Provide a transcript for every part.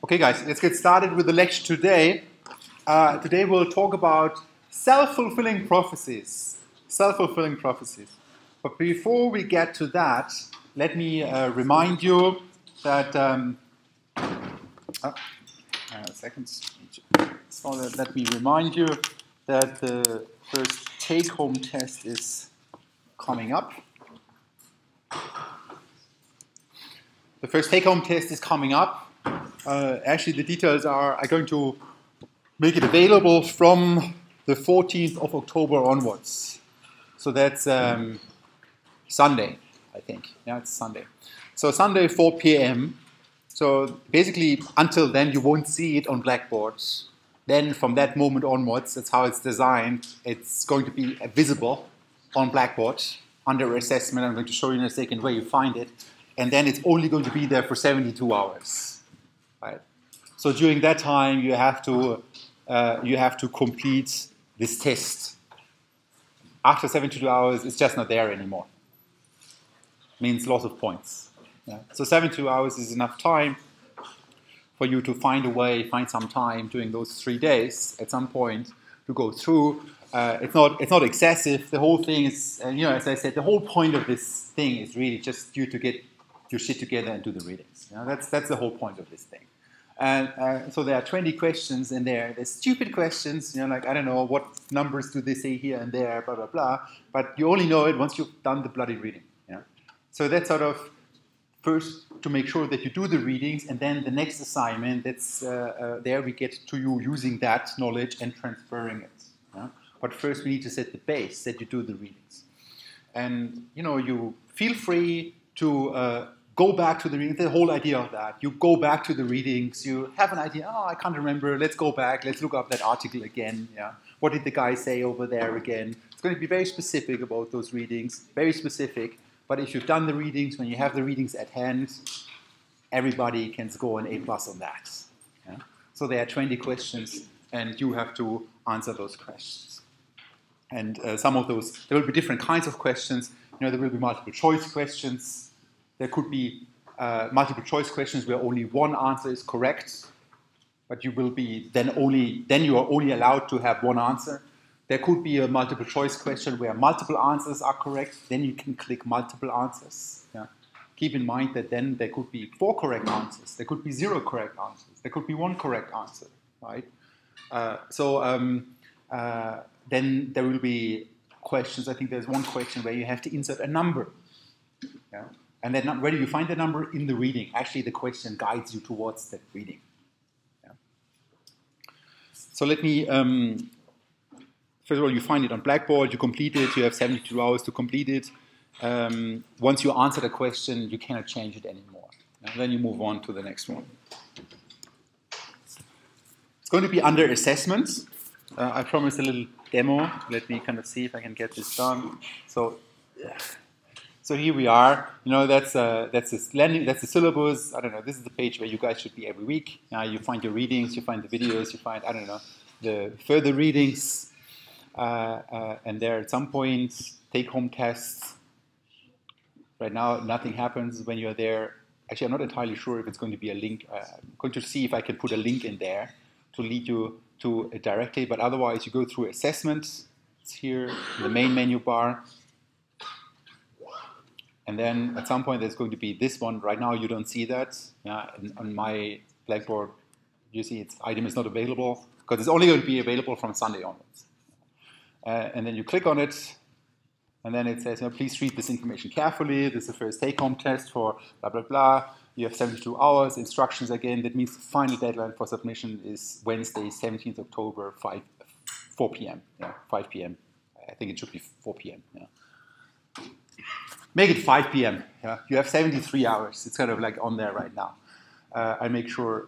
Okay, guys, let's get started with the lecture today. Today we'll talk about self-fulfilling prophecies. Self-fulfilling prophecies. But before we get to that, let me remind you that... let me remind you that the first take-home test is coming up. The first take-home test is coming up. Actually, the details are I'm going to make it available from the 14th of October onwards. So that's Sunday, I think. Yeah, it's Sunday. So Sunday, 4 p.m. So basically, until then, you won't see it on blackboards. Then from that moment onwards, that's how it's designed. It's going to be visible on blackboard under assessment. I'm going to show you in a second where you find it. And then it's only going to be there for 72 hours. Right. So during that time, you have to complete this test. After 72 hours, it's just not there anymore. Means loss of points. Yeah. So 72 hours is enough time for you to find some time during those 3 days at some point to go through. It's not excessive. The whole thing is, as I said, the whole point of this thing is really just you to get your shit together and do the readings. That's the whole point of this thing. And so there are 20 questions in there. There's stupid questions, like, I don't know, what numbers do they say here and there, blah, blah, blah. But you only know it once you've done the bloody reading. So that's sort of first to make sure that you do the readings, and then the next assignment, that's there we get to you using that knowledge and transferring it. But first we need to set the base that you do the readings. And, you feel free to go back to the readings, the whole idea of that. You go back to the readings, you have an idea, I can't remember, let's go back, let's look up that article again. What did the guy say over there again? It's going to be very specific about those readings, very specific. But if you've done the readings, when you have the readings at hand, everybody can score an A+ on that. So there are 20 questions, and you have to answer those questions. And some of those, there will be different kinds of questions. There will be multiple choice questions. There could be multiple choice questions where only one answer is correct, but you will be then you are only allowed to have one answer. There could be a multiple choice question where multiple answers are correct. Then you can click multiple answers. Keep in mind that then there could be 4 correct answers. There could be 0 correct answers. There could be 1 correct answer, right? Then there will be questions. I think there's one question where you have to insert a number. And then where do you find the number? In the reading. Actually, the question guides you towards that reading. So let me, first of all, you find it on Blackboard, you complete it, you have 72 hours to complete it. Once you answer the question, you cannot change it anymore. Then you move on to the next one. It's going to be under assessment. I promised a little demo. Let me kind of see if I can get this done. So here we are. That's the syllabus. I don't know. This is the page where you guys should be every week. You find your readings, you find the videos, you find the further readings, and there at some point take-home tests. Right now, nothing happens when you're there. Actually, I'm not entirely sure if it's going to be a link. I'm going to see if I can put a link in there to lead you to it directly. But otherwise, you go through assessment. It's here in the main menu bar. And then at some point, there's going to be this one. Right now, you don't see that. On my Blackboard, you see its item is not available because it's only going to be available from Sunday onwards. And then you click on it, and then it says, please read this information carefully. This is the first take-home test for blah, blah, blah. You have 72 hours. Instructions again. That means the final deadline for submission is Wednesday, 17th October, 4 p.m. 5 p.m. I think it should be 4 p.m. Make it 5 p.m. You have 73 hours. It's kind of like on there right now. I make sure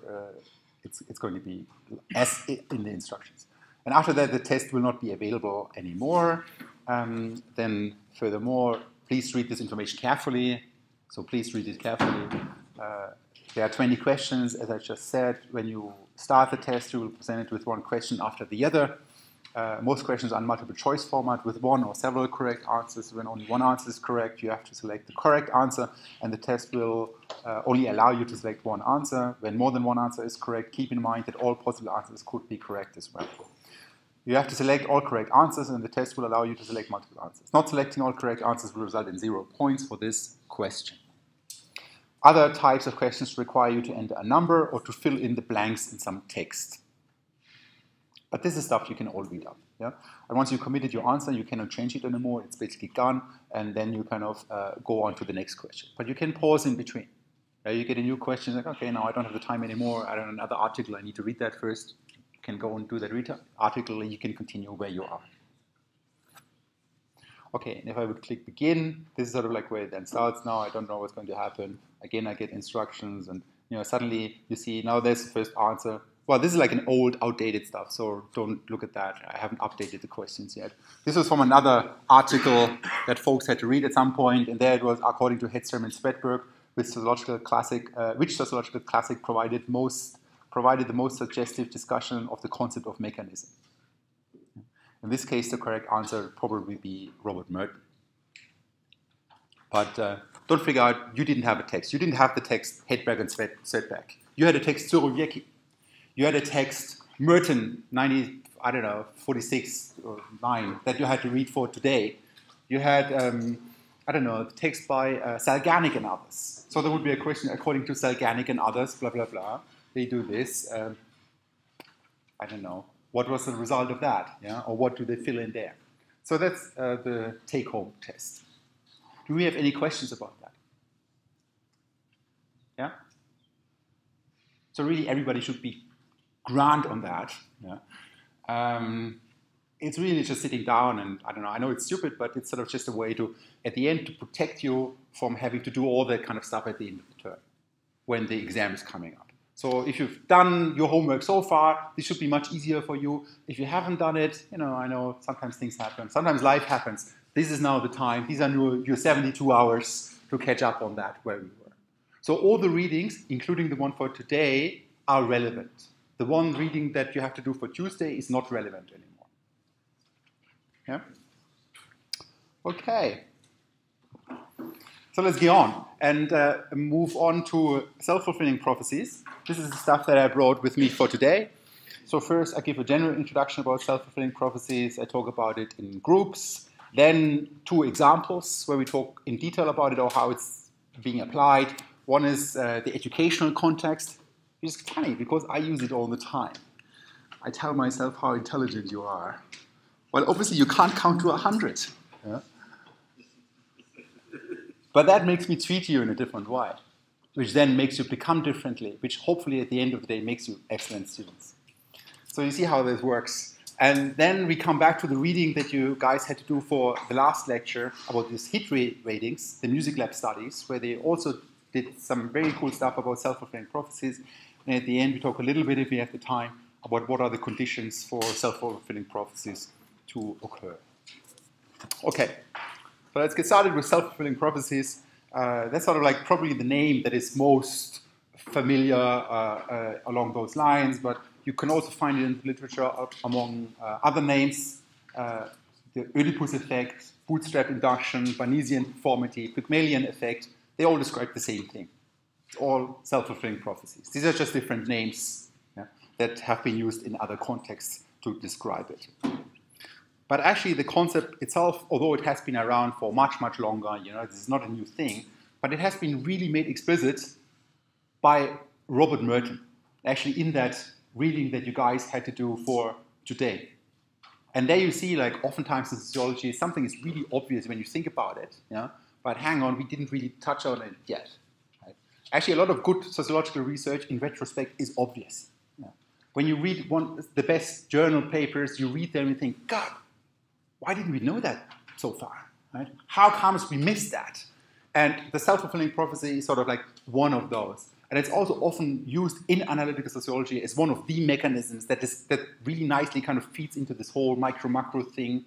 it's going to be as in the instructions. And after that, the test will not be available anymore. Then furthermore, please read this information carefully. So please read it carefully. There are 20 questions, as I just said. When you start the test, you will present it with one question after the other. Most questions are in multiple choice format with one or several correct answers. When only one answer is correct, you have to select the correct answer, and the test will only allow you to select one answer. When more than one answer is correct, keep in mind that all possible answers could be correct as well. You have to select all correct answers, and the test will allow you to select multiple answers. Not selecting all correct answers will result in 0 points for this question. Other types of questions require you to enter a number or to fill in the blanks in some text. But this is stuff you can all read up. Yeah? And once you committed your answer, you cannot change it anymore. It's basically gone, and then you kind of go on to the next question. But you can pause in between. You get a new question, like, okay, now I don't have the time anymore. I don't have another article. I need to read that first. You can go and do that article, and you can continue where you are. Okay, and if I would click begin, this is sort of like where it then starts. Now I don't know what's going to happen. Again, I get instructions, and suddenly you see now there's the first answer. Well, this is like an old, outdated stuff, so don't look at that. I haven't updated the questions yet. This was from another article that folks had to read at some point, and there it was according to Hedstrom and Svedberg, which sociological classic provided the most suggestive discussion of the concept of mechanism. In this case, the correct answer would probably be Robert Merton. But don't figure out you didn't have a text. You didn't have the text Hedberg and Svedberg. You had a text Zurowiecki. You had a text Merton 46 or 9 that you had to read for today. You had the text by Salganik and others. So there would be a question according to Salganik and others, blah blah blah. They do this. What was the result of that? Yeah, or what do they fill in there? So that's the take-home test. Do we have any questions about that? Yeah. So really, everybody should be Grund on that. Yeah. It's really just sitting down and, I know it's stupid, but it's sort of just a way to, at the end, to protect you from having to do all that kind of stuff at the end of the term when the exam is coming up. So if you've done your homework so far, this should be much easier for you. If you haven't done it, I know sometimes things happen. Sometimes life happens. This is now the time. These are your 72 hours to catch up on that where we were. So all the readings, including the one for today, are relevant. The one reading that you have to do for Tuesday is not relevant anymore. Yeah? Okay. So let's get on and move on to self-fulfilling prophecies. This is the stuff that I brought with me for today. So first, I give a general introduction about self-fulfilling prophecies. I talk about it in groups. Then 2 examples where we talk in detail about it or how it's being applied. One is the educational context. It's funny because I use it all the time. I tell myself how intelligent you are. Well, obviously you can't count to 100. Yeah? But that makes me treat you in a different way, which then makes you become differently, which hopefully at the end of the day makes you excellent students. So you see how this works. And then we come back to the reading that you guys had to do for the last lecture about these hit ratings, the music lab studies, where they also did some very cool stuff about self-fulfilling prophecies. And at the end, we talk a little bit, if we have the time, about what are the conditions for self-fulfilling prophecies to occur. Okay, so let's get started with self-fulfilling prophecies. That's sort of like probably the name that is most familiar along those lines, but you can also find it in the literature among other names. The Oedipus effect, bootstrap induction, Bayesian conformity, Pygmalion effect, they all describe the same thing. It's all self-fulfilling prophecies. These are just different names that have been used in other contexts to describe it. But actually the concept itself, although it has been around for much, much longer, this is not a new thing, but it has been really made explicit by Robert Merton, actually in that reading that you guys had to do for today. And there you see, like, oftentimes in sociology, something is really obvious when you think about it, but hang on, we didn't really touch on it yet. Right? Actually, a lot of good sociological research in retrospect is obvious. When you read the best journal papers, you read them and think, God, why didn't we know that so far? Right? How comes we missed that? And the self-fulfilling prophecy is sort of like one of those. And it's also often used in analytical sociology as one of the mechanisms that really nicely kind of feeds into this whole micro-macro thing,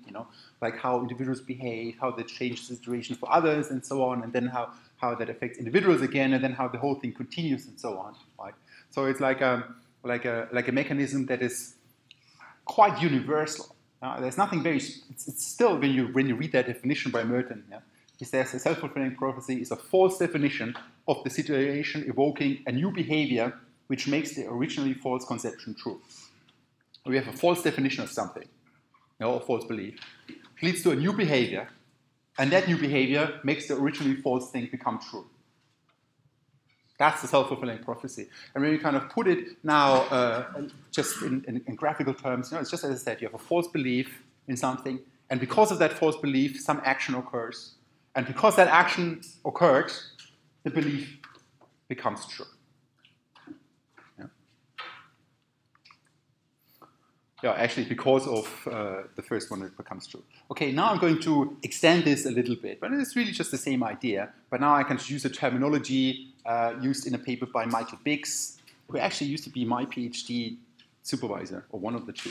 like how individuals behave, how they change the situation for others, and so on, and then how that affects individuals again, and then how the whole thing continues, and so on. Right? So it's like a mechanism that is quite universal. There's nothing very, it's still, when you read that definition by Merton, he says a self-fulfilling prophecy is a false definition of the situation evoking a new behavior which makes the originally false conception true. We have a false definition of something, a false belief. It leads to a new behavior, and that new behavior makes the originally false thing become true. That's the self-fulfilling prophecy. And when you kind of put it now just in graphical terms, it's just as I said, you have a false belief in something, and because of that false belief, some action occurs. And because that action occurred, the belief becomes true. Yeah, actually, because of the first one, it becomes true. Okay, now I'm going to extend this a little bit, but it's really just the same idea. But now I can use a terminology used in a paper by Michael Biggs, who actually used to be my PhD supervisor, or one of the two.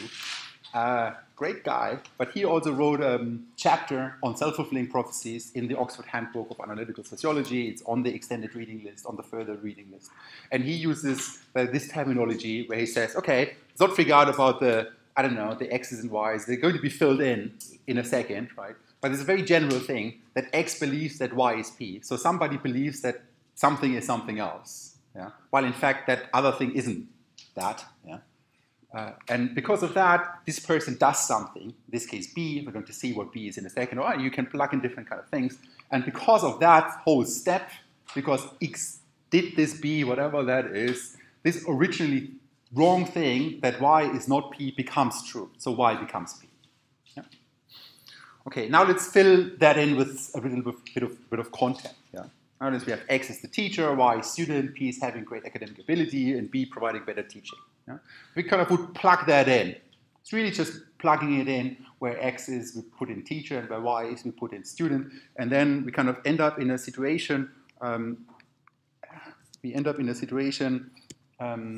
Great guy, but he also wrote a chapter on self-fulfilling prophecies in the Oxford Handbook of Analytical Sociology. It's on the extended reading list, on the further reading list. And he uses this terminology where he says, okay, let's not figure out about the X's and Y's. They're going to be filled in a second, right? But it's a very general thing that X believes that Y is P. So somebody believes that something is something else, while in fact that other thing isn't that, and because of that, this person does something, in this case B, we're going to see what B is in a second, or you can plug in different kind of things, and because of that whole step, because X did this B, whatever that is, this originally wrong thing that Y is not P becomes true, so Y becomes P. Okay, now let's fill that in with a little bit of content. Notice we have X is the teacher, Y is student, P is having great academic ability, and B providing better teaching. We kind of would plug that in. It's really just plugging it in where X is, we put in teacher, and where Y is, we put in student. And then we kind of end up in a situation,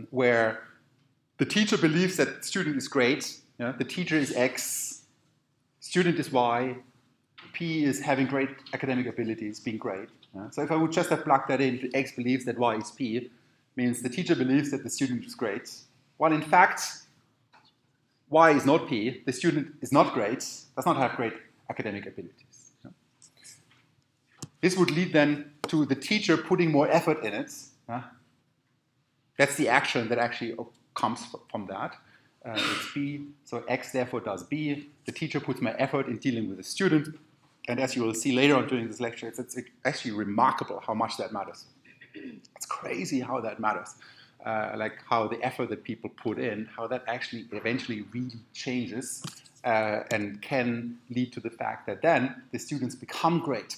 where the teacher believes that student is great. The teacher is X, student is Y, P is having great academic abilities, being great. So if I would just have plugged that in, X believes that Y is P, means the teacher believes that the student is great. While in fact, Y is not P, the student is not great, does not have great academic abilities. This would lead then to the teacher putting more effort in it. That's the action that actually comes from that. It's B, so X therefore does B. The teacher puts more effort in dealing with the student. And as you will see later on during this lecture, it's actually remarkable how much that matters. It's crazy how that matters. Like how the effort that people put in, how that actually eventually really changes and can lead to the fact that then the students become great.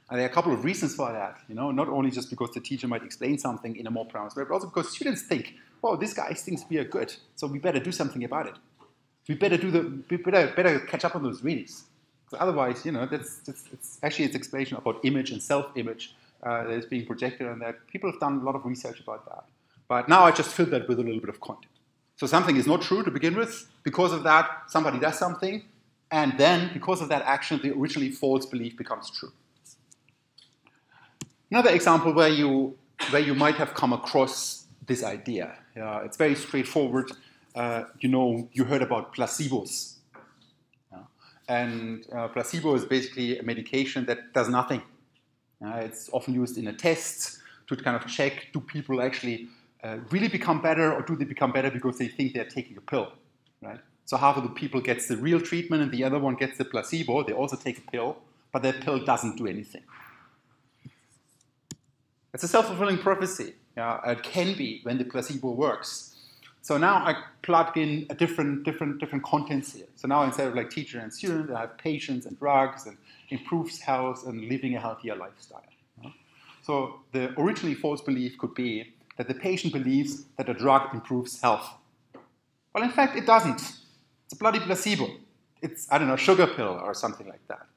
And there are a couple of reasons for that, not only just because the teacher might explain something in a more pronounced way, but also because students think, well, this guy thinks we are good, so we better do something about it. We better better catch up on those readings. Otherwise, it's actually its explanation about image and self-image that is being projected on that. People have done a lot of research about that. But now I just filled that with a little bit of content. So something is not true to begin with. Because of that, somebody does something. And then, because of that action, the originally false belief becomes true. Another example where you might have come across this idea. It's very straightforward. You heard about placebos. And placebo is basically a medication that does nothing. It's often used in a test to kind of check, do people actually really become better, or do they become better because they think they're taking a pill, right? So half of the people gets the real treatment and the other one gets the placebo. They also take a pill, but that pill doesn't do anything. It's a self-fulfilling prophecy. It can be when the placebo works. So now I plug in a different contents here. So now instead of like teacher and student, I have patients and drugs and improves health and living a healthier lifestyle. So the originally false belief could be that the patient believes that a drug improves health. Well, in fact, it doesn't. It's a bloody placebo. It's, a sugar pill or something like that.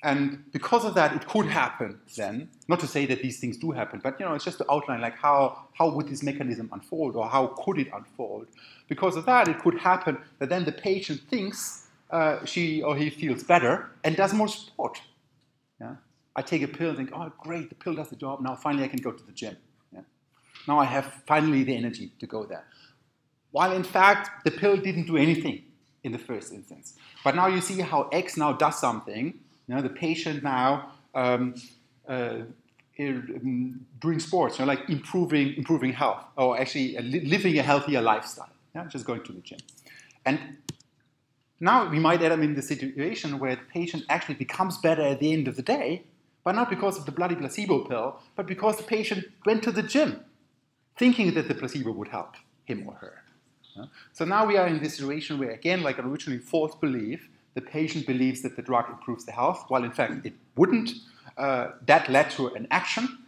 And because of that, it could happen then, not to say that these things do happen, but it's just to outline like how would this mechanism unfold, or how could it unfold. Because of that, it could happen that then the patient thinks she or he feels better and does more sport. I take a pill and think, oh great, the pill does the job, now finally I can go to the gym. Now I have finally the energy to go there. While in fact, the pill didn't do anything. in the first instance. But now you see how X now does something. The patient now doing sports, like improving health, or actually living a healthier lifestyle, just going to the gym. And now we might end up in the situation where the patient actually becomes better at the end of the day, but not because of the bloody placebo pill, but because the patient went to the gym, thinking that the placebo would help him or her. So now we are in this situation where, again, like an originally false belief, the patient believes that the drug improves the health, while in fact it wouldn't. That led to an action,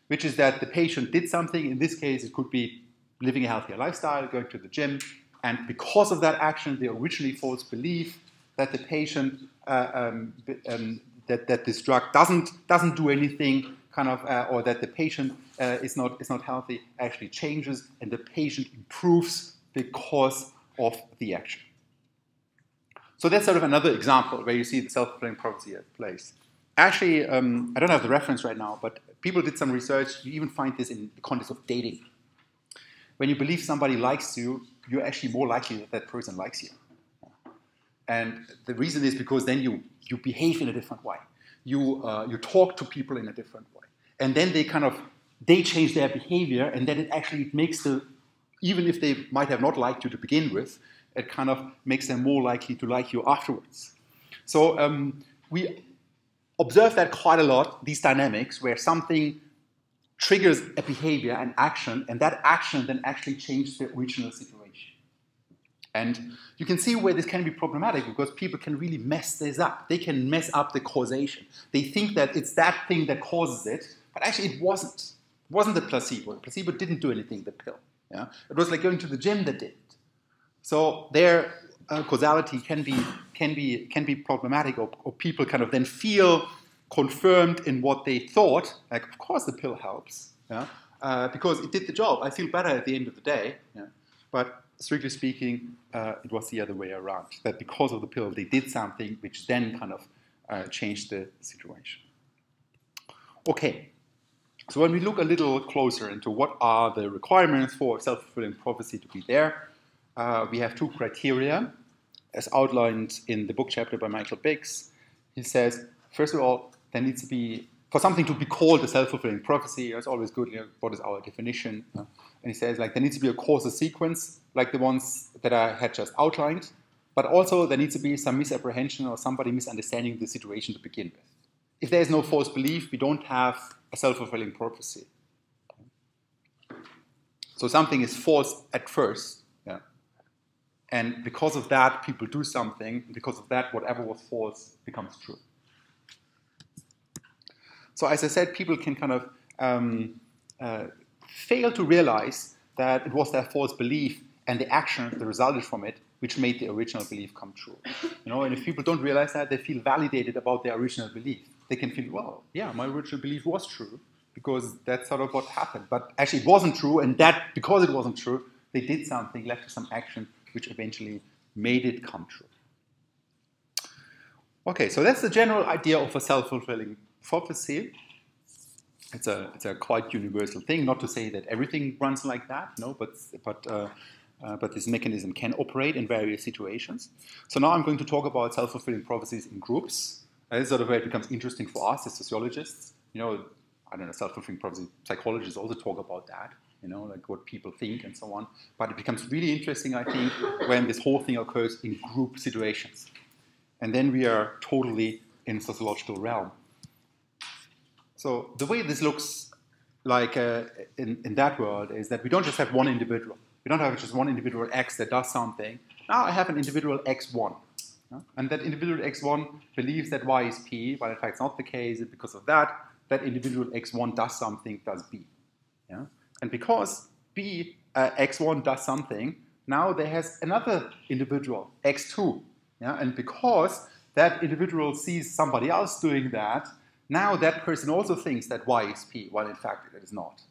which is that the patient did something. In this case, it could be living a healthier lifestyle, going to the gym, and because of that action, the originally false belief that the patient that this drug doesn't do anything, or that the patient is not healthy, actually changes, and the patient improves because of the action. So that's sort of another example where you see the self-fulfilling prophecy at place. Actually, I don't have the reference right now, but people did some research. You even find this in the context of dating. When you believe somebody likes you, you're actually more likely that that person likes you. And the reason is because then you behave in a different way. You talk to people in a different way. And then they change their behavior, and then it actually makes even if they might have not liked you to begin with, it kind of makes them more likely to like you afterwards. So we observe that quite a lot, these dynamics, where something triggers a behavior, an action, and that action then actually changes the original situation. And you can see where this can be problematic, because people can really mess this up. They can mess up the causation. They think that it's that thing that causes it, but actually it wasn't. It wasn't the placebo. The placebo didn't do anything, the pill. Yeah? It was like going to the gym that did. So their causality can be problematic, or people kind of then feel confirmed in what they thought. Like, of course, the pill helps, because it did the job. I feel better at the end of the day. Yeah? But strictly speaking, it was the other way around. That because of the pill, they did something which then kind of changed the situation. Okay. So when we look a little closer into what are the requirements for self-fulfilling prophecy to be there, we have two criteria, as outlined in the book chapter by Michael Biggs. He says, first of all, there needs to be, for something to be called a self-fulfilling prophecy, it's always good, what is our definition? And he says, there needs to be a causal sequence, like the ones that I had just outlined, but also there needs to be some misapprehension or somebody misunderstanding the situation to begin with. If there is no false belief, we don't have a self-fulfilling prophecy. So something is false at first, and because of that, people do something. And because of that, whatever was false becomes true. So as I said, people can kind of fail to realize that it was their false belief and the action that resulted from it which made the original belief come true. And if people don't realize that, they feel validated about their original belief. They can feel, well, yeah, my original belief was true because that's sort of what happened. But actually it wasn't true, and that, because it wasn't true, they did something, led to some action which eventually made it come true. Okay, so that's the general idea of a self-fulfilling prophecy. It's a quite universal thing, not to say that everything runs like that, no, but this mechanism can operate in various situations. So now I'm going to talk about self-fulfilling prophecies in groups. This is sort of where it becomes interesting for us as sociologists. I don't know, self-fulfilling prophecy psychologists also talk about that, like what people think and so on. But it becomes really interesting, I think, when this whole thing occurs in group situations. And then we are totally in sociological realm. So the way this looks like in that world is that we don't just have one individual. We don't have just one individual X that does something. Now I have an individual X1. And that individual X1 believes that Y is P, but in fact it's not the case. And because of that, that individual X1 does something, does B. Yeah? And because X1 does something, now there has another individual, X2. Yeah? And because that individual sees somebody else doing that, now that person also thinks that Y is P, while in fact it is not.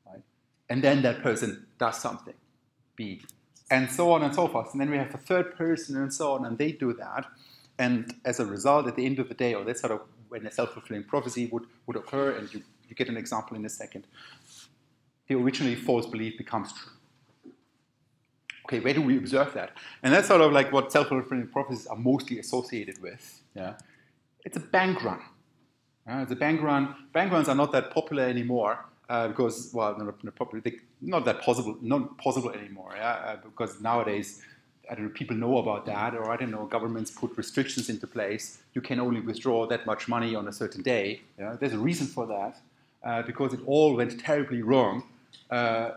Right? And then that person does something, B. And so on and so forth. And then we have a third person and so on, and they do that. And as a result, at the end of the day, or that's sort of when a self-fulfilling prophecy would occur, and you get an example in a second, the originally false belief becomes true. Okay, where do we observe that? And that's sort of like what self-fulfilling prophecies are mostly associated with. Yeah, it's a bank run. It's a bank run. Bank runs are not that popular anymore because, well, not possible anymore. Yeah, because nowadays, I don't know, people know about that, or I don't know, governments put restrictions into place. You can only withdraw that much money on a certain day. Yeah? There's a reason for that, because it all went terribly wrong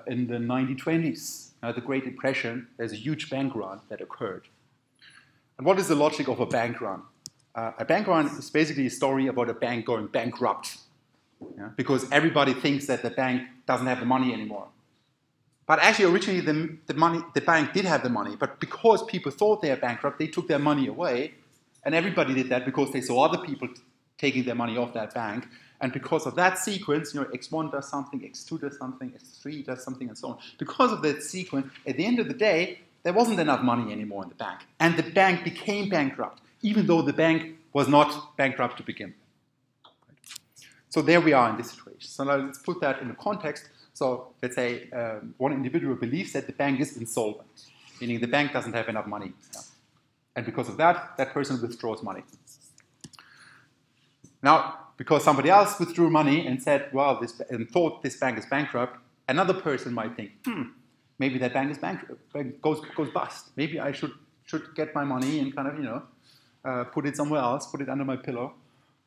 in the 1920s. The Great Depression, there's a huge bank run that occurred. And what is the logic of a bank run? A bank run is basically a story about a bank going bankrupt, because everybody thinks that the bank doesn't have the money anymore. But actually, originally, the bank did have the money, but because people thought they were bankrupt, they took their money away, and everybody did that because they saw other people taking their money off that bank. And because of that sequence, X1 does something, X2 does something, X3 does something, and so on. Because of that sequence, at the end of the day, there wasn't enough money anymore in the bank. And the bank became bankrupt, even though the bank was not bankrupt to begin with. So there we are in this situation. So now let's put that in a context. So let's say one individual believes that the bank is insolvent, meaning the bank doesn't have enough money. Yeah. And because of that, that person withdraws money. Now, because somebody else withdrew money and said, well, and thought this bank is bankrupt, another person might think, maybe that bank is bankrupt, goes bust. Maybe I should get my money and kind of, put it somewhere else, put it under my pillow.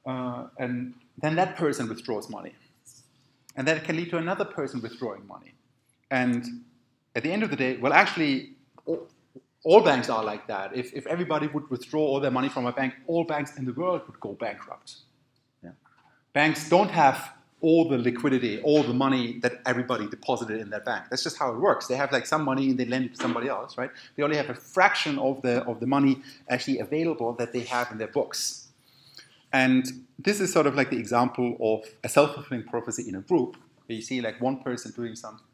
And then that person withdraws money. And that can lead to another person withdrawing money. And at the end of the day, well, actually, all banks are like that. If everybody would withdraw all their money from a bank, all banks in the world would go bankrupt. Banks don't have all the liquidity, all the money that everybody deposited in their bank. That's just how it works. They have like some money and they lend it to somebody else, right? They only have a fraction of the money actually available that they have in their books. And this is sort of like the example of a self-fulfilling prophecy in a group, where you see like one person doing something,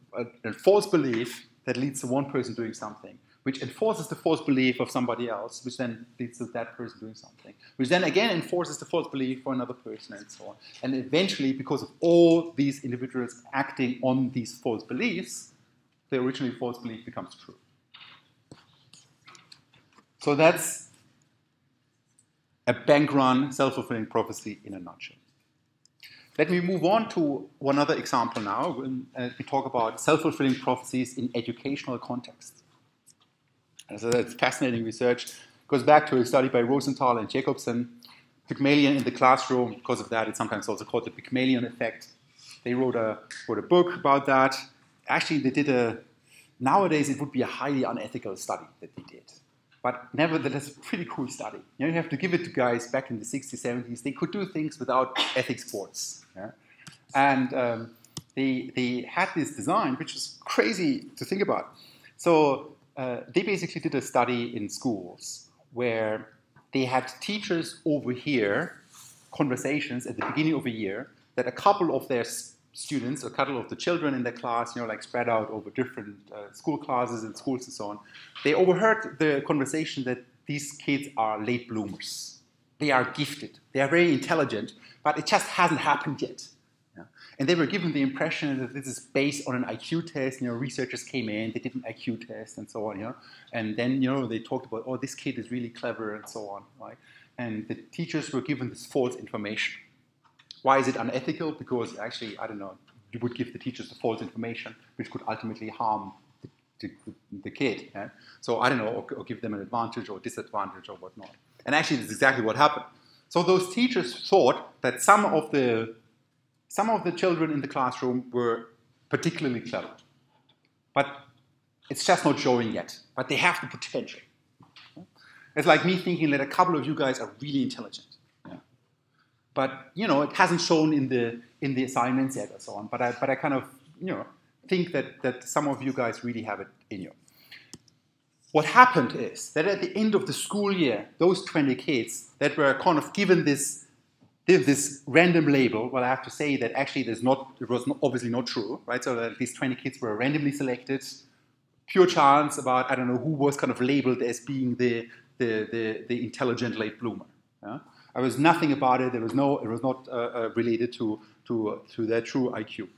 a false belief that leads to one person doing something, which enforces the false belief of somebody else, which then leads to that person doing something, which then again enforces the false belief for another person, and so on. And eventually, because of all these individuals acting on these false beliefs, the originally false belief becomes true. So that's a bank run self-fulfilling prophecy in a nutshell. Let me move on to one other example now. We talk about self-fulfilling prophecies in educational context. And so that's fascinating research. It goes back to a study by Rosenthal and Jacobson. Pygmalion in the classroom. Because of that, it's sometimes also called the Pygmalion Effect. They wrote a book about that. Actually, they did nowadays it would be a highly unethical study that they did. But nevertheless, a pretty cool study. You have to give it to guys back in the 60s, 70s. They could do things without ethics boards. Yeah? And they had this design, which was crazy to think about. So they basically did a study in schools where they had teachers overhear conversations at the beginning of a year that a couple of their students, a couple of the children in their class, like spread out over different school classes and schools and so on, they overheard the conversation that these kids are late bloomers. They are gifted. They are very intelligent, but it just hasn't happened yet. Yeah? And they were given the impression that this is based on an IQ test. Researchers came in, they did an IQ test and so on. And then they talked about, oh, this kid is really clever and so on. Right? And the teachers were given this false information. Why is it unethical? Because actually, I don't know, you would give the teachers the false information, which could ultimately harm the kid. Yeah? So I don't know, or give them an advantage or disadvantage or whatnot. And actually, that's exactly what happened. So those teachers thought that some of the children in the classroom were particularly clever. But it's just not showing yet. But they have the potential. It's like me thinking that a couple of you guys are really intelligent. But it hasn't shown in the assignments yet and so on. But I kind of think that some of you guys really have it in you. What happened is that at the end of the school year, those 20 kids that were kind of given this random label, well, I have to say that actually it was obviously not true, right? So that these 20 kids were randomly selected, pure chance about, I don't know, who was kind of labeled as being the intelligent late bloomer. Yeah? There was nothing about it. It was not related to their true IQ.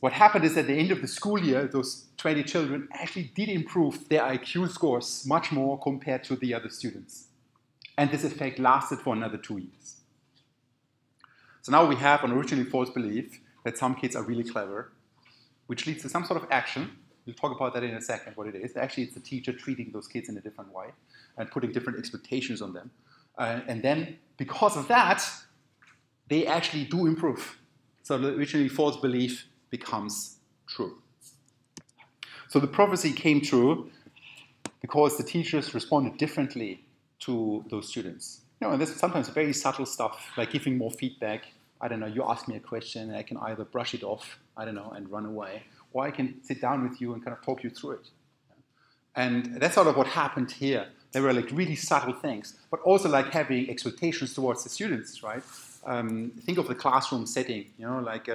what happened is at the end of the school year, those 20 children actually did improve their IQ scores much more compared to the other students. And this effect lasted for another 2 years. So now we have an originally false belief that some kids are really clever, which leads to some sort of action. We'll talk about that in a second, what it is. Actually, it's the teacher treating those kids in a different way and putting different expectations on them. And then, because of that, they actually do improve. So the originally false belief becomes true. So the prophecy came true because the teachers responded differently to those students. And there's sometimes very subtle stuff, like giving more feedback. I don't know, you ask me a question, and I can either brush it off, I don't know, and run away, or I can sit down with you and kind of talk you through it. And that's sort of what happened here. There were like really subtle things, but also like having expectations towards the students, right? Think of the classroom setting, like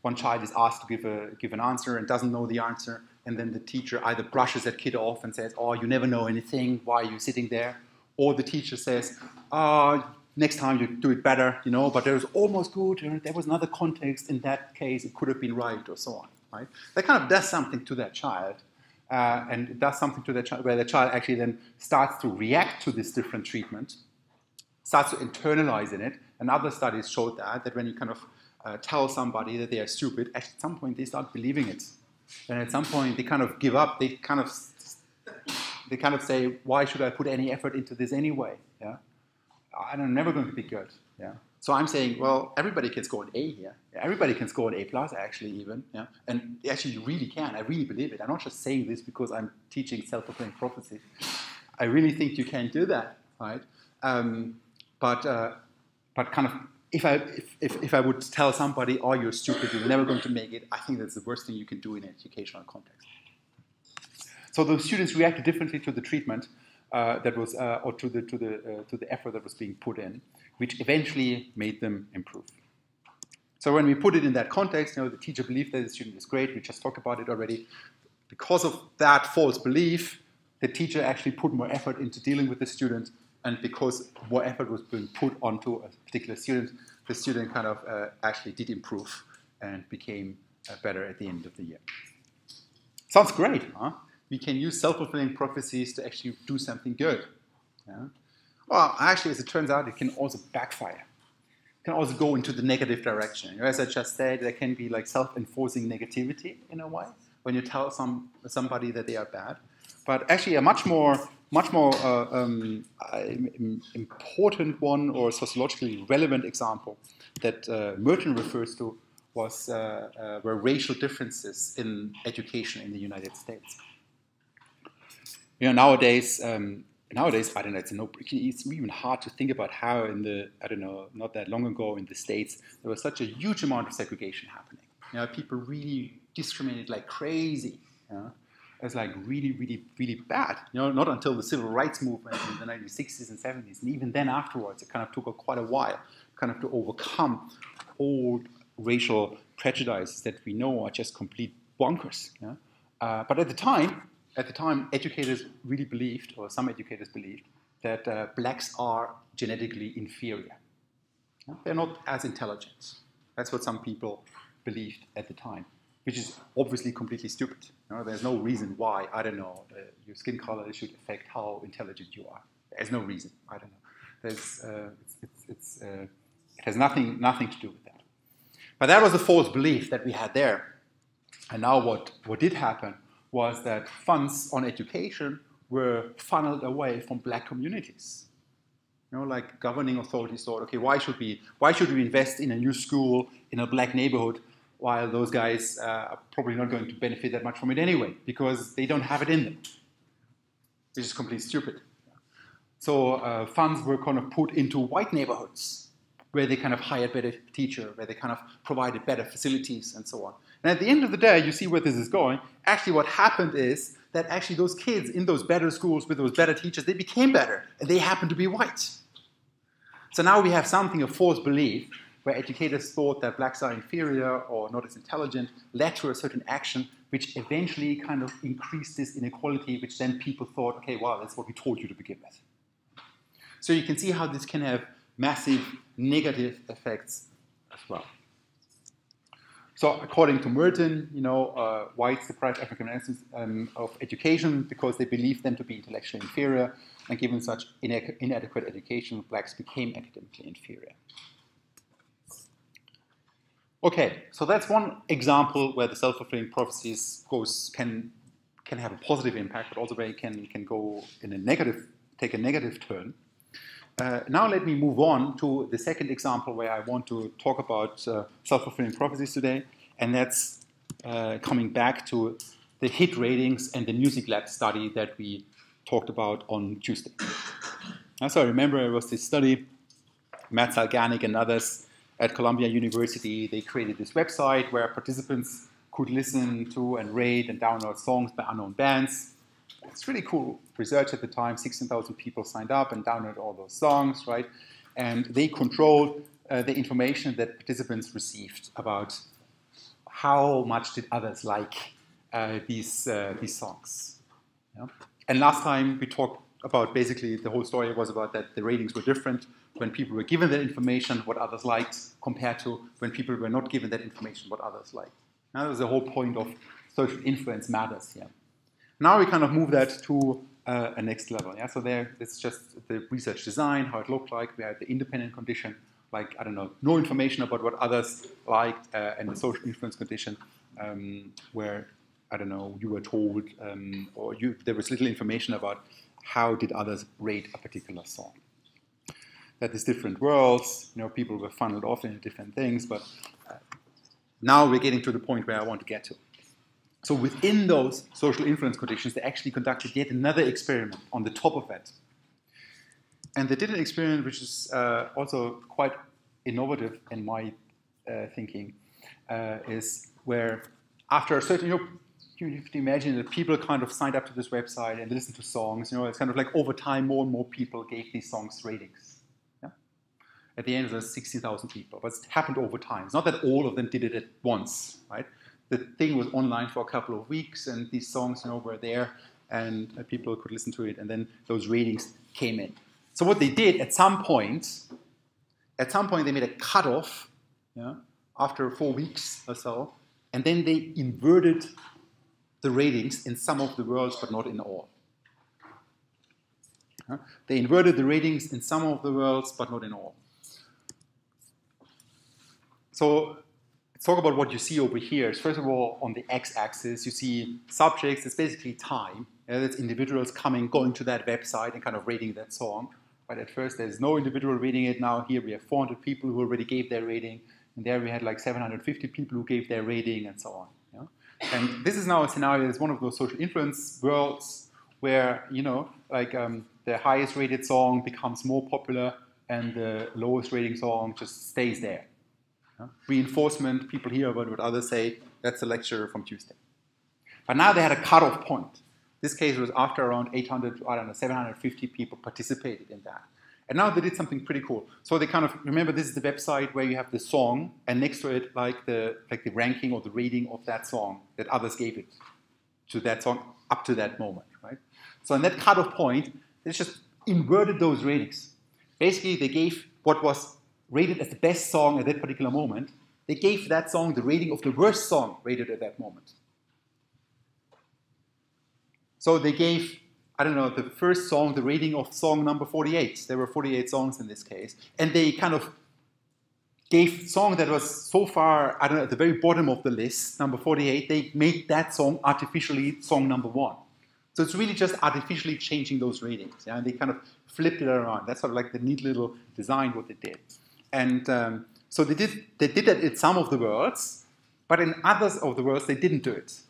one child is asked to give an answer and doesn't know the answer, and then the teacher either brushes that kid off and says, oh, you never know anything, why are you sitting there? Or the teacher says, next time you do it better, but it was almost good, there was another context, in that case it could have been right, or so on, right? That kind of does something to that child, and it does something to that child where the child actually then starts to react to this different treatment, starts to internalize in it, and other studies showed that when you kind of tell somebody that they are stupid, at some point they start believing it. And at some point they kind of give up, they kind of say, why should I put any effort into this anyway? Yeah? I'm never going to be good. Yeah? So I'm saying, well, everybody can score an A here. Everybody can score an A+, actually, even. Yeah? And actually, you really can. I really believe it. I'm not just saying this because I'm teaching self-fulfilling prophecies. I really think you can do that, right? But kind of, if I would tell somebody, oh, you're stupid, you're never going to make it, I think that's the worst thing you can do in an educational context. So the students reacted differently to the treatment that was, or to the effort that was being put in, which eventually made them improve. So when we put it in that context, the teacher believed that the student is great. We just talked about it already. Because of that false belief, the teacher actually put more effort into dealing with the student, and because more effort was being put onto a particular student, the student kind of actually did improve and became better at the end of the year. Sounds great, huh? We can use self-fulfilling prophecies to actually do something good. Yeah? Well, actually, as it turns out, it can also backfire. It can also go into the negative direction. As I just said, there can be like self-enforcing negativity in a way when you tell somebody that they are bad. But actually, a much more important one, or sociologically relevant example that Merton refers to were racial differences in education in the United States. Nowadays, I don't know, it's even hard to think about how not that long ago in the States, there was such a huge amount of segregation happening. People really discriminated like crazy. It's like really, really, really bad. Not until the civil rights movement in the 1960s and 70s, and even then afterwards, it kind of took quite a while kind of to overcome old racial prejudices that we know are just complete bonkers. But at the time, educators really believed, or some educators believed, that blacks are genetically inferior. They're not as intelligent. That's what some people believed at the time, which is obviously completely stupid. There's no reason why, your skin color should affect how intelligent you are. There's no reason, It has nothing to do with that. But that was a false belief that we had there. And now what did happen was that funds on education were funneled away from black communities. Like governing authorities thought, okay, why should we invest in a new school in a black neighborhood while those guys are probably not going to benefit that much from it anyway, because they don't have it in them, which is completely stupid. So funds were kind of put into white neighborhoods where they kind of hired better teachers, where they kind of provided better facilities and so on. And at the end of the day, you see where this is going. Actually, what happened is that actually those kids in those better schools with those better teachers, they became better, and they happened to be white. So now we have something, a false belief, where educators thought that blacks are inferior or not as intelligent, led to a certain action, which eventually kind of increased this inequality, which then people thought, okay, well, that's what we told you to begin with. So you can see how this can have massive negative effects as well. So according to Merton, whites deprive African Americans of education because they believed them to be intellectually inferior, and given such inadequate education, blacks became academically inferior. Okay, so that's one example where the self-fulfilling prophecies can have a positive impact, but also where it can go in take a negative turn. Now let me move on to the second example where I want to talk about self-fulfilling prophecies today, and that's coming back to the hit ratings and the Music Lab study that we talked about on Tuesday. So I remember it was this study, Matt Salganik and others at Columbia University. They created this website where participants could listen to and rate and download songs by unknown bands. It's really cool research at the time. 16,000 people signed up and downloaded all those songs, right? And they controlled the information that participants received about how much did others like these songs. Yeah? And last time we talked about basically the whole story was about that the ratings were different when people were given that information, what others liked, compared to when people were not given that information, what others liked. Now, that was the whole point of social influence matters here. Now we kind of move that to a next level. Yeah? So there, it's just the research design, how it looked like. We had the independent condition, like, I don't know, no information about what others liked, and the social influence condition, where, I don't know, you were told, or there was little information about how did others rate a particular song. That is different worlds, people were funneled off into different things, but now we're getting to the point where I want to get to. So within those social influence conditions, they actually conducted yet another experiment on the top of that. And they did an experiment which is also quite innovative in my thinking, is where after a certain, you have to imagine that people kind of signed up to this website and listened to songs. It's kind of like over time, more and more people gave these songs ratings. Yeah? At the end, it was 60,000 people, but it happened over time. It's not that all of them did it at once, right? The thing was online for a couple of weeks, and these songs, were there, and people could listen to it, and then those ratings came in. So what they did at some point they made a cutoff, after 4 weeks or so, and then they inverted the ratings in some of the worlds, but not in all. They inverted the ratings in some of the worlds, but not in all. So let's talk about what you see over here. First of all, on the x-axis, you see subjects. It's basically time. That's individuals going to that website and kind of rating that song. But at first, there's no individual rating it. Now here we have 400 people who already gave their rating. And there we had like 750 people who gave their rating and so on. And this is now a scenario that's one of those social influence worlds where, the highest rated song becomes more popular and the lowest rating song just stays there. Reinforcement, people hear about what others say. That's the lecture from Tuesday. But now they had a cutoff point. This case was after around 750 people participated in that. And now they did something pretty cool. So they kind of, remember this is the website where you have the song and next to it like the ranking or the rating of that song that others gave it to that song up to that moment, right? So in that cutoff point, they just inverted those ratings. Basically, they gave what was rated as the best song at that particular moment, they gave that song the rating of the worst song rated at that moment. So they gave, the first song, the rating of song number 48. There were 48 songs in this case. And they kind of gave song that was so far, at the very bottom of the list, number 48, they made that song artificially song number 1. So it's really just artificially changing those ratings. And they kind of flipped it around. That's sort of like the neat little design what they did. And so they did that in some of the worlds, but in others of the worlds, they didn't do it.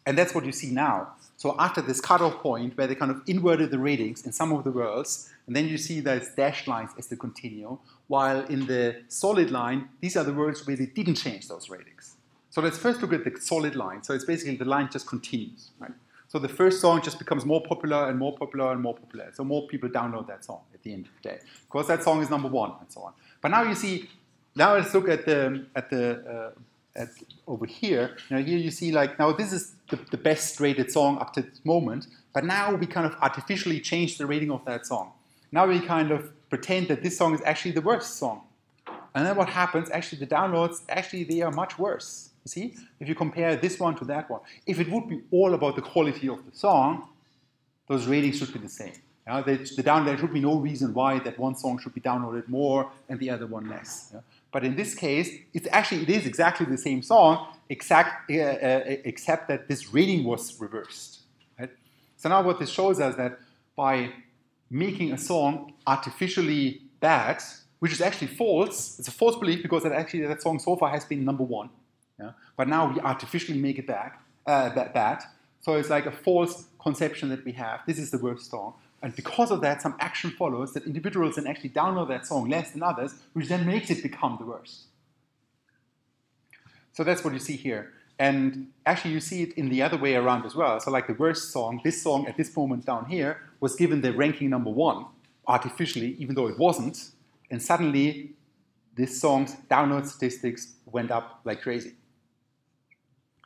And that's what you see now. So after this cutoff point where they kind of inverted the ratings in some of the worlds, and then you see those dashed lines as they continue, while in the solid line, these are the worlds where they didn't change those ratings. So let's first look at the solid line. So it's basically the line just continues, right? So the first song just becomes more popular and more popular and more popular. So more people download that song at the end of the day. Because that song is number 1 and so on. But now you see, now let's look at over here. Now here you see now this is the best rated song up to this moment. But now we kind of artificially change the rating of that song. Now we kind of pretend that this song is actually the worst song. And then what happens, actually the downloads, they are much worse. You see, if you compare this one to that one, if it would be all about the quality of the song, those ratings should be the same. There should be no reason why that one song should be downloaded more and the other one less. But in this case, it is exactly the same song, except that this rating was reversed. Right? So now what this shows us that by making a song artificially bad, which is actually false, it's a false belief because that song so far has been number one. But now we artificially make it bad. So it's like a false conception that we have. This is the worst song. And because of that, some action follows that individuals then actually download that song less than others, which then makes it become the worst. So that's what you see here. And actually you see it in the other way around as well. So like the worst song, this song at this moment down here was given the ranking number one artificially, even though it wasn't. And suddenly this song's download statistics went up like crazy.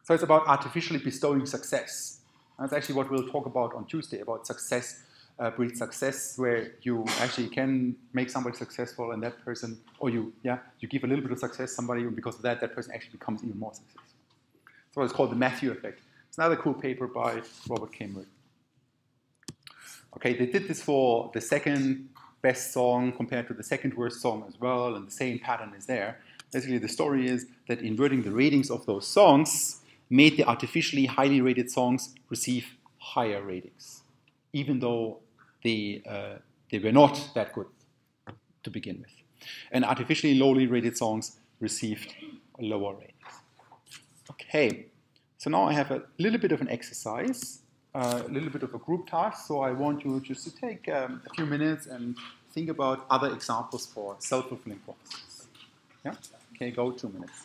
So it's about artificially bestowing success. That's actually what we'll talk about on Tuesday, about success breeds success, where you actually can make somebody successful and that person, or you give a little bit of success to somebody, and because of that, that person actually becomes even more successful. So it's called the Matthew Effect. It's another cool paper by Robert Cameron. Okay, they did this for the second best song compared to the second worst song as well, and the same pattern is there. Basically, the story is that inverting the ratings of those songs made the artificially highly rated songs receive higher ratings, even though they were not that good to begin with. And artificially lowly rated songs received lower ratings. Okay, so now I have a little bit of an exercise, a little bit of a group task. So I want you just to take a few minutes and think about other examples for self-fulfilling prophecies. Yeah? Okay, go 2 minutes.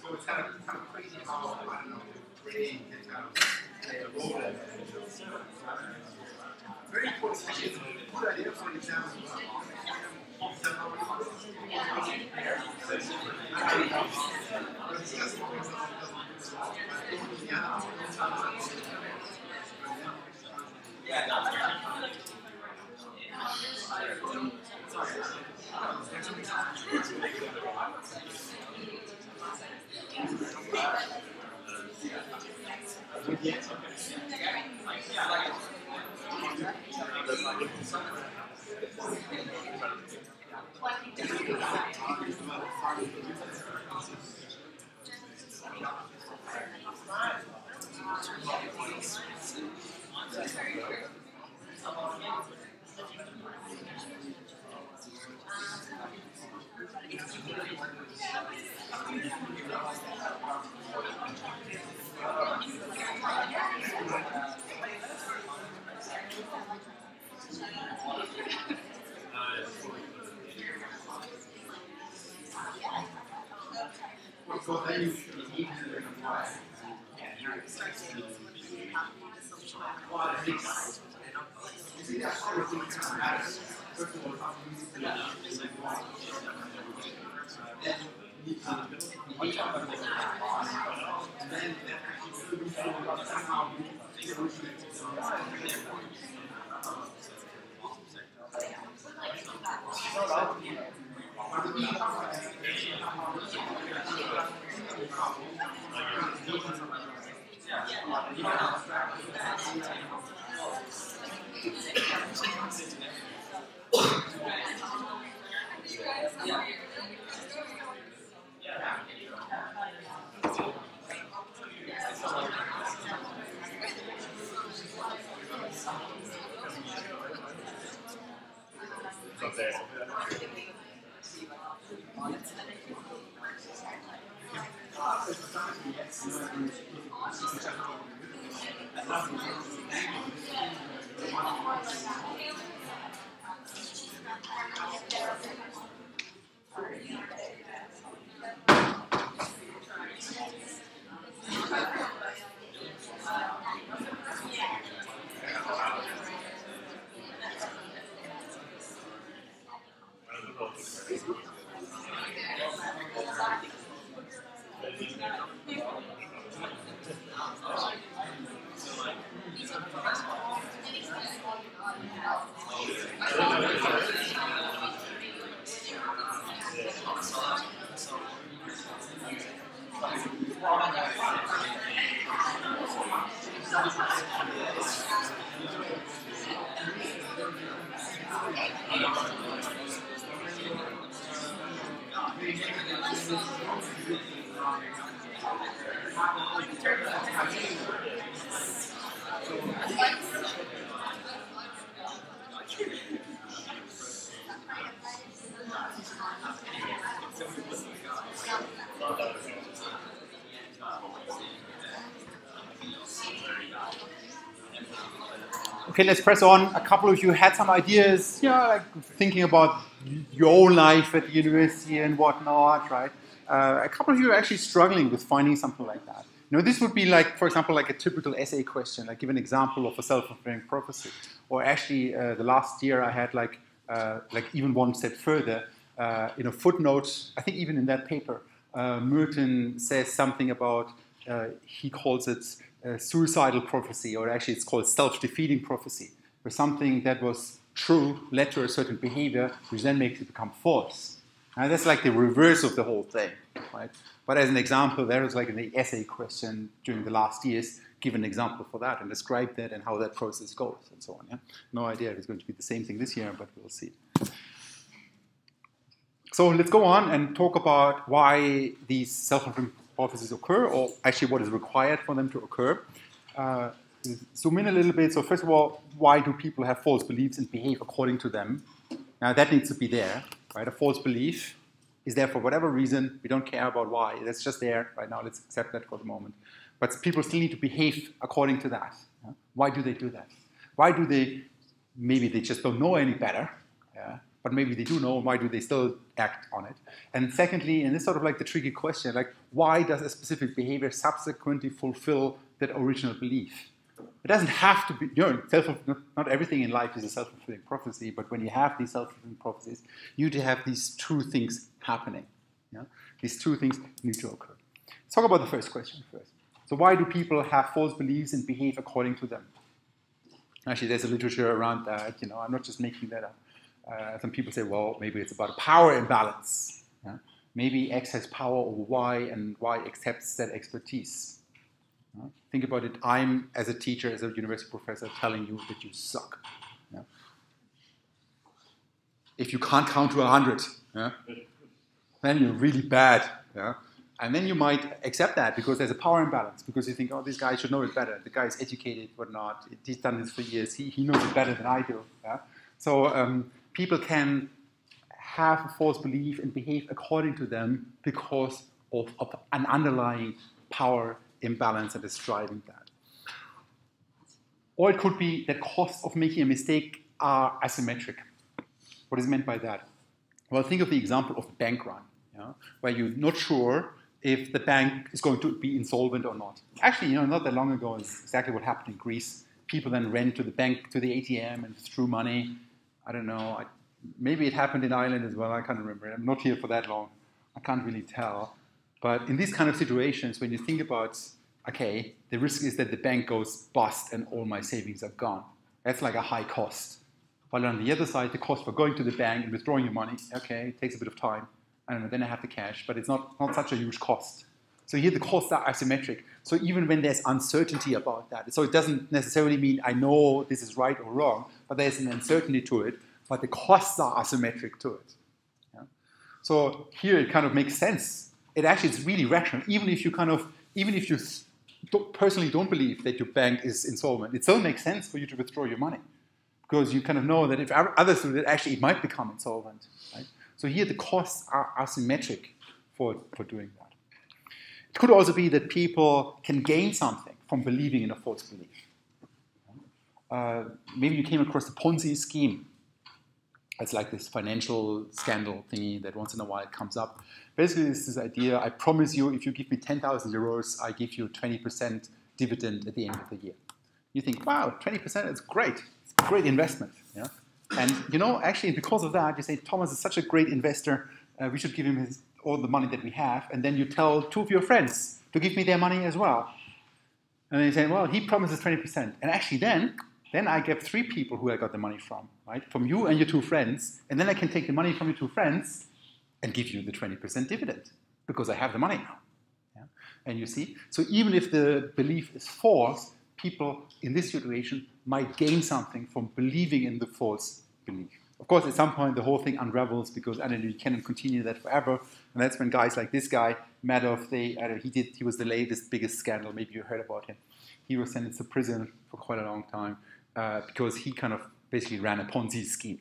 So it's kind of crazy how, I don't know, rating can kind of play a role in it. Very important, actually, it's a good idea for an exam as well. Because then you need to apply. First of all, okay, let's press on. A couple of you had some ideas, like thinking about your own life at the university and whatnot, right? A couple of you are actually struggling with finding something like that. This would be like, for example, like a typical essay question, like give an example of a self-fulfilling prophecy. Or actually, the last year I had like even one step further. In a footnote, I think even in that paper, Merton says something about, he calls it suicidal prophecy, or actually it's called self-defeating prophecy, where something that was true led to a certain behavior, which then makes it become false. And that's like the reverse of the whole thing, right? But as an example, there was like an essay question during the last years, give an example for that and describe that and how that process goes and so on. Yeah? No idea if it's going to be the same thing this year, but we'll see. So let's go on and talk about why these self-fulfilling prophecies occur, or actually what is required for them to occur. Zoom in a little bit. So first of all, why do people have false beliefs and behave according to them? Now that needs to be there, right? A false belief is there for whatever reason. We don't care about why. That's just there right now. Let's accept that for the moment. But people still need to behave according to that. Why do they do that? Why do they? Maybe they just don't know any better. Yeah. But maybe they do know, why do they still act on it? And secondly, and this is sort of like the tricky question, like why does a specific behavior subsequently fulfill that original belief? It doesn't have to be, not everything in life is a self-fulfilling prophecy, but when you have these self-fulfilling prophecies, you need to have these two things happening. Yeah? These two things need to occur. Let's talk about the first question first. So why do people have false beliefs and behave according to them? Actually, there's a literature around that. I'm not just making that up. Some people say, well, maybe it's about a power imbalance. Yeah? Maybe X has power over Y, and Y accepts that expertise. Think about it. I'm, as a teacher, as a university professor, telling you that you suck. Yeah? If you can't count to 100, then you're really bad. Yeah? And then you might accept that because there's a power imbalance, because you think, oh, this guy should know it better. The guy is educated, whatnot. He's done this for years. He knows it better than I do. Yeah? So people can have a false belief and behave according to them because of an underlying power imbalance that is driving that. Or it could be that costs of making a mistake are asymmetric. What is meant by that? Well, think of the example of a bank run, where you're not sure if the bank is going to be insolvent or not. Actually, not that long ago is exactly what happened in Greece. People then ran to the bank, to the ATM, and withdrew money. I don't know. Maybe it happened in Ireland as well. I can't remember. I'm not here for that long. I can't really tell. But in these kind of situations, when you think about, okay, the risk is that the bank goes bust and all my savings are gone. That's like a high cost. While on the other side, the cost for going to the bank and withdrawing your money, okay, it takes a bit of time. I don't know, then I have the cash, but it's not such a huge cost. So here the costs are asymmetric. So even when there's uncertainty about that, so it doesn't necessarily mean I know this is right or wrong, but there's an uncertainty to it, but the costs are asymmetric to it. Yeah? So here it kind of makes sense. It's really rational. Even if you personally don't believe that your bank is insolvent, it still makes sense for you to withdraw your money. Because you kind of know that if others do it, actually it might become insolvent. Right? So here the costs are asymmetric for doing that. It could also be that people can gain something from believing in a false belief. Maybe you came across the Ponzi scheme. It's like this financial scandal thingy that once in a while comes up. Basically, it's this idea, I promise you, if you give me 10,000 euros, I give you 20% dividend at the end of the year. You think, wow, 20% is great. It's a great investment. Yeah? And, actually, because of that, you say, Thomas is such a great investor, we should give him all the money that we have. And then you tell two of your friends to give me their money as well. And then you say, well, he promises 20%. And actually then I get 3 people who I got the money from, right? From you and your 2 friends. And then I can take the money from your 2 friends and give you the 20% dividend because I have the money now. Yeah? And you see, so even if the belief is false, people in this situation might gain something from believing in the false belief. Of course, at some point, the whole thing unravels because, I don't know, you cannot continue that forever. And that's when guys like this guy, Madoff, he was the latest, biggest scandal. Maybe you heard about him. He was sentenced to prison for quite a long time because he kind of basically ran a Ponzi scheme.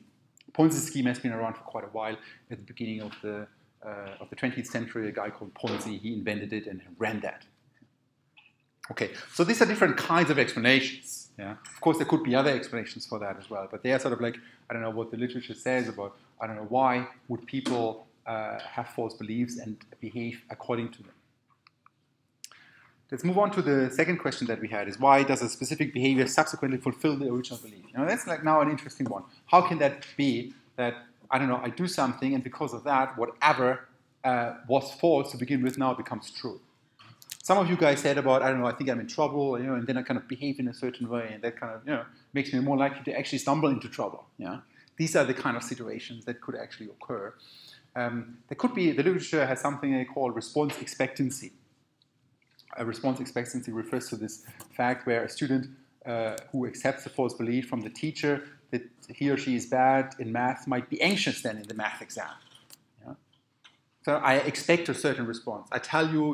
Ponzi scheme has been around for quite a while. At the beginning of the 20th century, a guy called Ponzi, he invented it and ran that. Okay, so these are different kinds of explanations. Yeah? Of course, there could be other explanations for that as well, but they are sort of like, I don't know what the literature says about, I don't know, why would people have false beliefs and behave according to them. Let's move on to the second question that we had, is why does a specific behavior subsequently fulfill the original belief? That's like now an interesting one. How can that be that, I don't know, I do something and because of that, whatever was false to begin with now becomes true? Some of you guys said about, I don't know, I think I'm in trouble, and then I kind of behave in a certain way, and that kind of, makes me more likely to actually stumble into trouble. Yeah, these are the kind of situations that could actually occur. There could be, the literature has something they call response expectancy. A response expectancy refers to this fact where a student who accepts a false belief from the teacher that he or she is bad in math might be anxious then in the math exam. So I expect a certain response. I tell you,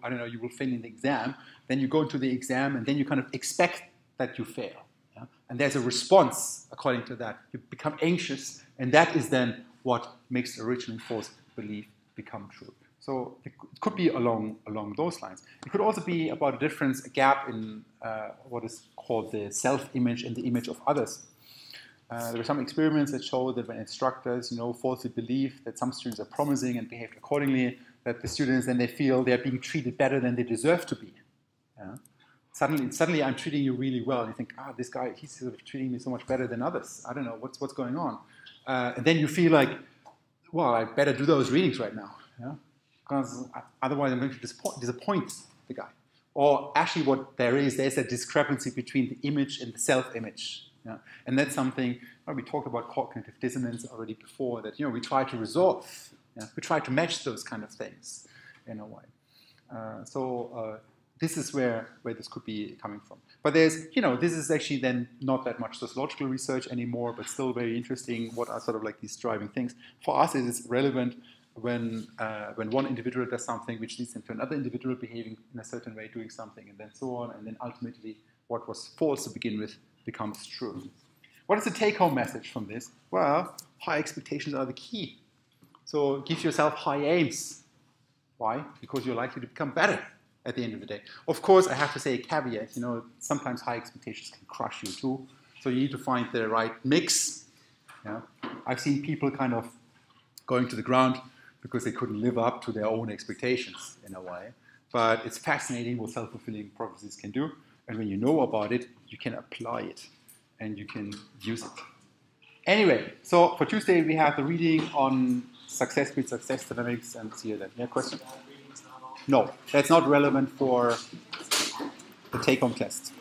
I don't know, you will fail in the exam. Then you go into the exam, and then you kind of expect that you fail. Yeah? And there's a response according to that. You become anxious, and that is then what makes the originally false belief become true. So it could be along those lines. It could also be about a gap in what is called the self-image and the image of others. There were some experiments that show that when instructors, falsely believe that some students are promising and behaved accordingly, that the students then they feel they're being treated better than they deserve to be. Yeah? Suddenly I'm treating you really well. And you think, this guy, he's sort of treating me so much better than others. I don't know, what's going on? And then you feel like, well, I better do those readings right now. Yeah? Because otherwise I'm going to disappoint the guy. Or actually what there's a discrepancy between the image and the self-image. Yeah. And that's something, we talked about cognitive dissonance already before, that we try to resolve. Yeah? We try to match those kind of things in a way. So this is where this could be coming from. But there's, this is actually then not that much sociological research anymore, but still very interesting. What are sort of like these driving things? For us, it is relevant when one individual does something which leads into another individual behaving in a certain way, doing something, and then so on, and then ultimately what was false to begin with becomes true. What is the take-home message from this? Well, high expectations are the key. So give yourself high aims. Why? Because you're likely to become better at the end of the day. Of course, I have to say a caveat. Sometimes high expectations can crush you too. So you need to find the right mix. Yeah? I've seen people kind of going to the ground because they couldn't live up to their own expectations in a way. But it's fascinating what self-fulfilling prophecies can do. And when you know about it, you can apply it and you can use it. Anyway, so for Tuesday, we have the reading on success with success dynamics and see that. Yeah, question? No, that's not relevant for the take-home test.